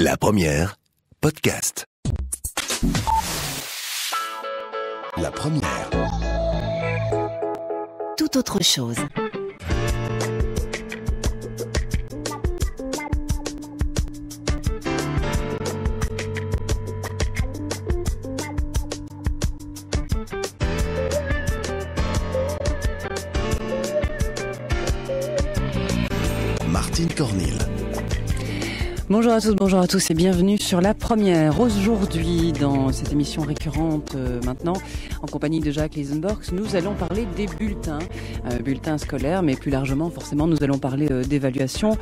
La première, podcast. La première. Tout autre chose. Martine Cornille. Bonjour à tous et bienvenue sur La Première. Aujourd'hui, dans cette émission récurrente maintenant, en compagnie de Jacques Lisenborgs, nous allons parler des bulletins scolaires, mais plus largement, forcément, nous allons parler d'évaluation.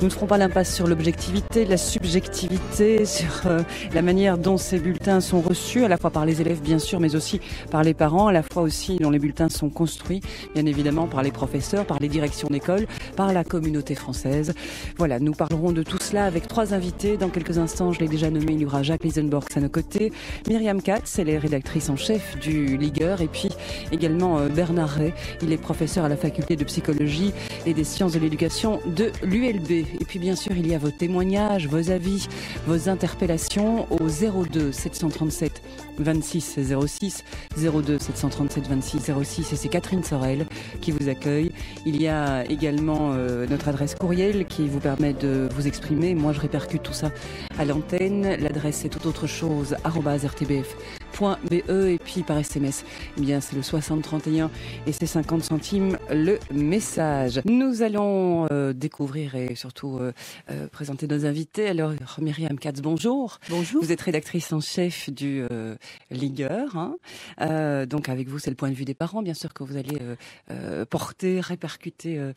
Nous ne ferons pas l'impasse sur l'objectivité, la subjectivité, sur la manière dont ces bulletins sont reçus, à la fois par les élèves, bien sûr, mais aussi par les parents, à la fois aussi dont les bulletins sont construits, bien évidemment, par les professeurs, par les directions d'école, par la communauté française. Voilà, nous parlerons de tout cela avec trois invités. Dans quelques instants, je l'ai déjà nommé, il y aura Jacques Lisenborgs à nos côtés, Myriam Katz, elle est rédactrice en chef du Ligueur, et puis également Bernard Ray, il est professeur à la faculté de psychologie et des sciences de l'éducation de l'ULB. Et puis bien sûr, il y a vos témoignages, vos avis, vos interpellations au 02 737 26 06, 02 737 26 06, et c'est Catherine Sorel qui vous accueille. Il y a également notre adresse courriel qui vous permet de vous exprimer. Moi, je répercute tout ça à l'antenne. L'adresse est tout autre chose, @rtbf.be, et puis par SMS, eh bien, c'est le 6031 et c'est 50 centimes le message. Nous allons découvrir et surtout présenter nos invités. Alors, Myriam Katz, bonjour. Bonjour. Vous êtes rédactrice en chef du Ligueur. Donc, avec vous, c'est le point de vue des parents, bien sûr, que vous allez porter, répercuter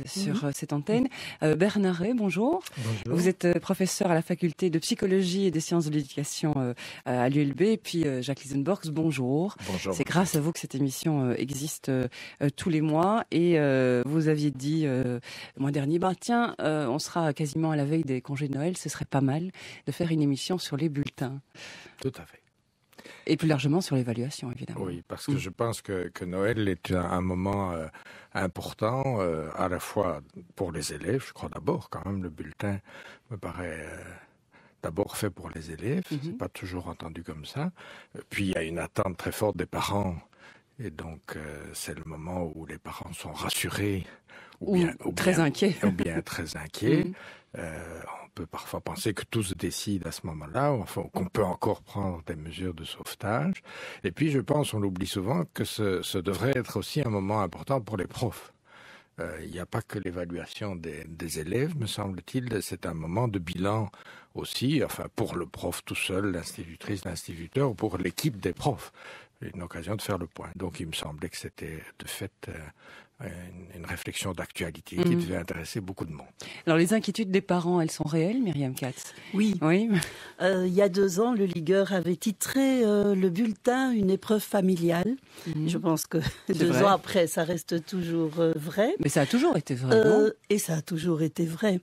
sur cette antenne. Bernard Ray, bonjour. Bonjour. Vous êtes professeur à la faculté de psychologie et des sciences de l'éducation à l'ULB. Et puis, Jacques Lisenborgs, bonjour. Bonjour. C'est grâce à vous que cette émission existe tous les mois. Et vous aviez dit le mois dernier, tiens, on sera quasiment à la veille des congés de Noël, ce serait pas mal de faire une émission sur les bulletins. Tout à fait. Et plus largement sur l'évaluation, évidemment. Oui, parce que je pense que Noël est un moment important, à la fois pour les élèves. Je crois d'abord, quand même, le bulletin me paraît d'abord fait pour les élèves. C'est pas toujours entendu comme ça. Puis il y a une attente très forte des parents. Et donc, c'est le moment où les parents sont rassurés ou bien très inquiets. Ou bien très inquiets. On peut parfois penser que tout se décide à ce moment-là, enfin, qu'on peut encore prendre des mesures de sauvetage. Et puis, je pense, on l'oublie souvent, que ce devrait être aussi un moment important pour les profs. Il n'y a pas que l'évaluation des élèves, me semble-t-il, c'est un moment de bilan aussi, enfin pour le prof tout seul, l'institutrice, l'instituteur, ou pour l'équipe des profs. Une occasion de faire le point. Donc il me semblait que c'était de fait une réflexion d'actualité qui devait intéresser beaucoup de monde. Alors les inquiétudes des parents, elles sont réelles, Myriam Katz? Oui. Il y a 2 ans, le Ligueur avait titré le bulletin une épreuve familiale. Je pense que 2 ans après, ça reste toujours vrai. Mais ça a toujours été vrai, non? Et ça a toujours été vrai.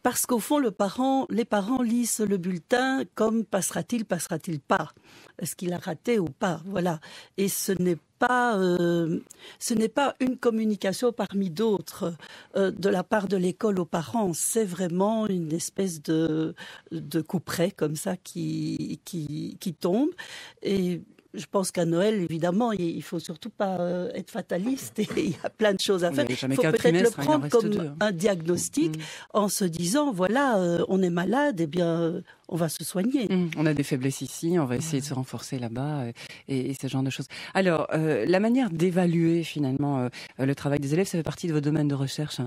Parce qu'au fond, les parents lisent le bulletin comme passera-t-il pas. Est-ce qu'il a raté ou pas? Voilà. Et ce n'est pas une communication parmi d'autres de la part de l'école aux parents. C'est vraiment une espèce de couperet comme ça qui tombe. Et je pense qu'à Noël, évidemment, il faut surtout pas être fataliste, et il y a plein de choses à faire. Il faut peut-être le prendre comme un diagnostic en se disant, voilà, on est malade, eh bien, on va se soigner. On a des faiblesses ici, on va essayer de se renforcer là-bas, et ce genre de choses. Alors, la manière d'évaluer finalement le travail des élèves, ça fait partie de votre domaine de recherche,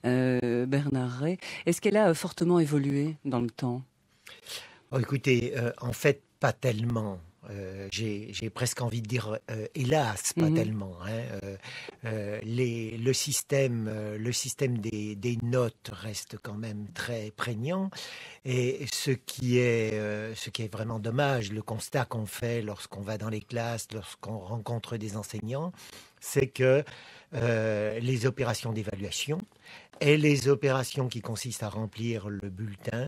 Bernard Ray. Est-ce qu'elle a fortement évolué dans le temps? Écoutez, en fait, pas tellement. J'ai presque envie de dire hélas, pas tellement. Le système des notes reste quand même très prégnant, et ce qui est vraiment dommage, le constat qu'on fait lorsqu'on va dans les classes, lorsqu'on rencontre des enseignants, c'est que les opérations d'évaluation et les opérations qui consistent à remplir le bulletin